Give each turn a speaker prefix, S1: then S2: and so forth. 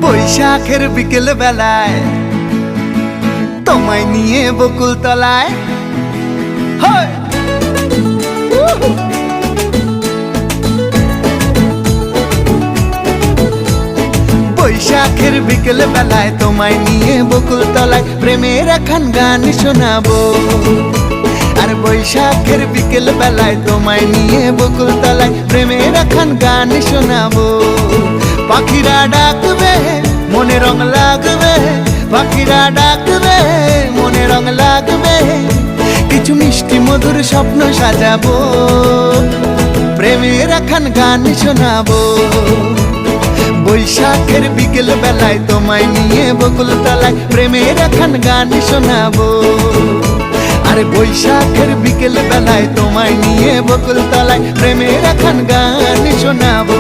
S1: বৈশাখের বিকেল বেলায় তোমায় নিয়ে বকুল তলায় বৈশাখের বিকেল বেলায় তোমায় নিয়ে বকুল তলায় প্রেমের এখন গান শোনাবো। আর বৈশাখের বিকেল বেলায় তোমায় নিয়ে বকুল তলায় প্রেমের এখন গান শোনাবো। পাখিরা ডাকবে মনে রং লাগবে, পাখিরা ডাকবে মনে রং লাগবে, কিছু মিষ্টি মধুর স্বপ্ন সাজাবো, প্রেমের এখন গান শোনাবো। বৈশাখের বিকেল বেলায় তোমায় নিয়ে বকুল তলায় প্রেমের এখন গান শোনাবো। আর বৈশাখের বিকেল বেলায় তোমায় নিয়ে বকুল তলায় প্রেমের এখন গান শোনাবো।